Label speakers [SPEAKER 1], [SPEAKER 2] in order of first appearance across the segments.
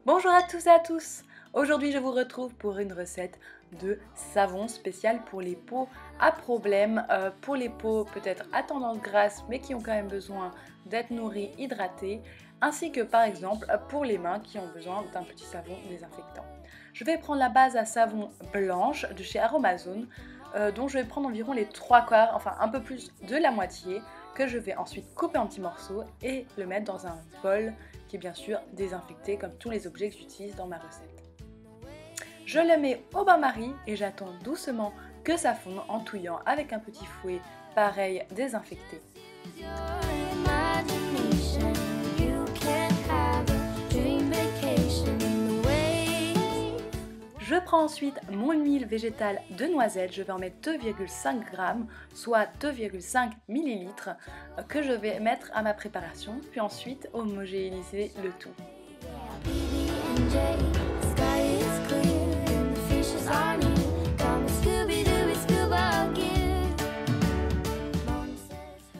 [SPEAKER 1] Bonjour à tous et à tous. Aujourd'hui je vous retrouve pour une recette de savon spécial pour les peaux à problème, pour les peaux peut-être à tendance grasse mais qui ont quand même besoin d'être nourries, hydratées, ainsi que par exemple pour les mains qui ont besoin d'un petit savon désinfectant. Je vais prendre la base à savon blanche de chez Aromazone, dont je vais prendre environ les 3/4, enfin un peu plus de la moitié, que je vais ensuite couper en petits morceaux et le mettre dans un bol qui est bien sûr désinfecté comme tous les objets que j'utilise dans ma recette. Je le mets au bain-marie et j'attends doucement que ça fonde en touillant avec un petit fouet pareil désinfecté. Je prends ensuite mon huile végétale de noisette, je vais en mettre 2,5 g, soit 2,5 ml, que je vais mettre à ma préparation, puis ensuite homogénéiser le tout.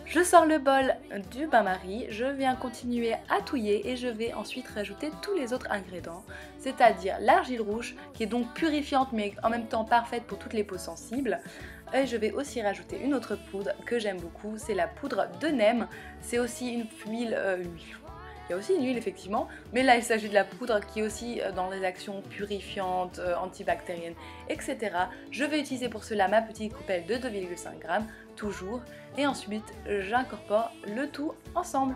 [SPEAKER 1] Je sors le bol du bain-marie, je viens continuer à touiller et je vais ensuite rajouter tous les autres ingrédients, c'est-à-dire l'argile rouge qui est donc purifiante mais en même temps parfaite pour toutes les peaux sensibles. Et je vais aussi rajouter une autre poudre que j'aime beaucoup, c'est la poudre de Neem. C'est aussi une huile, il y a aussi une huile effectivement, mais là il s'agit de la poudre qui est aussi dans des actions purifiantes, antibactériennes, etc. Je vais utiliser pour cela ma petite coupelle de 2,5 g, toujours, et ensuite j'incorpore le tout ensemble.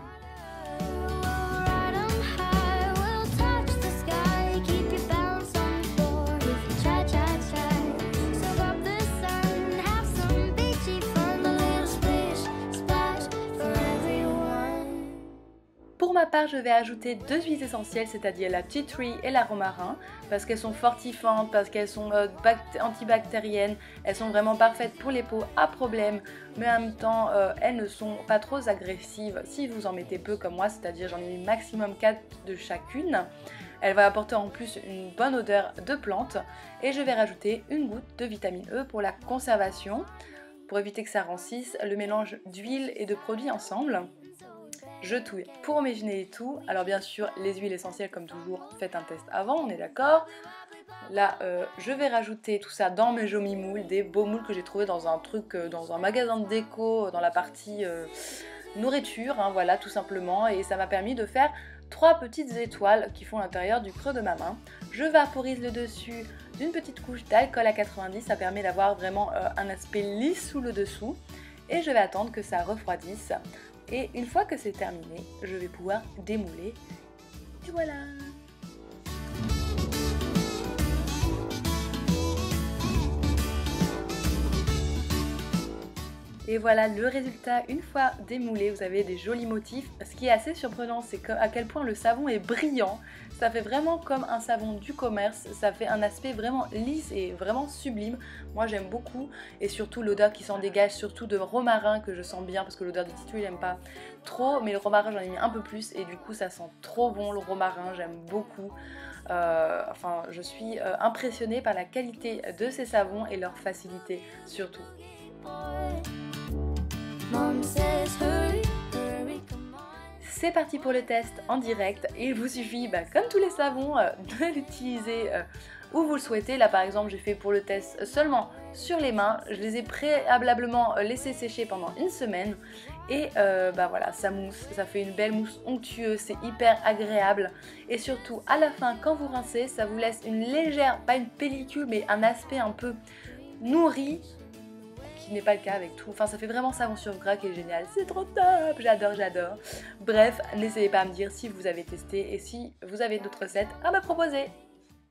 [SPEAKER 1] Pour ma part, je vais ajouter deux huiles essentielles, c'est-à-dire la tea tree et la romarin, parce qu'elles sont fortifiantes, parce qu'elles sont antibactériennes, elles sont vraiment parfaites pour les peaux à problème, mais en même temps, elles ne sont pas trop agressives si vous en mettez peu comme moi, c'est-à-dire j'en ai mis maximum 4 de chacune. Elle va apporter en plus une bonne odeur de plante, et je vais rajouter une goutte de vitamine E pour la conservation, pour éviter que ça rancisse, le mélange d'huile et de produits ensemble. Je touille pour homogénéiser tout. Alors bien sûr, les huiles essentielles comme toujours, faites un test avant, on est d'accord. Là, je vais rajouter tout ça dans mes jolis moules, des beaux moules que j'ai trouvé dans un truc, dans un magasin de déco, dans la partie nourriture, hein, voilà, tout simplement. Et ça m'a permis de faire 3 petites étoiles qui font l'intérieur du creux de ma main. Je vaporise le dessus d'une petite couche d'alcool à 90, ça permet d'avoir vraiment un aspect lisse sous le dessous. Et je vais attendre que ça refroidisse. Et une fois que c'est terminé, je vais pouvoir démouler. Et voilà! Et voilà le résultat, une fois démoulé, vous avez des jolis motifs. Ce qui est assez surprenant, c'est à quel point le savon est brillant. Ça fait vraiment comme un savon du commerce, ça fait un aspect vraiment lisse et vraiment sublime. Moi j'aime beaucoup, et surtout l'odeur qui s'en dégage, surtout de romarin que je sens bien, parce que l'odeur du titouille j'aime pas trop, mais le romarin j'en ai mis un peu plus et du coup ça sent trop bon le romarin, j'aime beaucoup. Enfin je suis impressionnée par la qualité de ces savons et leur facilité surtout. C'est parti pour le test en direct. Il vous suffit, comme tous les savons, de l'utiliser où vous le souhaitez. Là par exemple j'ai fait pour le test seulement sur les mains. Je les ai préalablement laissés sécher pendant une semaine. Et voilà, ça mousse, ça fait une belle mousse onctueuse, c'est hyper agréable. Et surtout à la fin quand vous rincez, ça vous laisse une légère, pas une pellicule, mais un aspect un peu nourri, qui n'est pas le cas avec tout. Enfin, ça fait vraiment savon sur gras qui est génial. C'est trop top, j'adore, j'adore. Bref, n'hésitez pas à me dire si vous avez testé et si vous avez d'autres recettes à me proposer.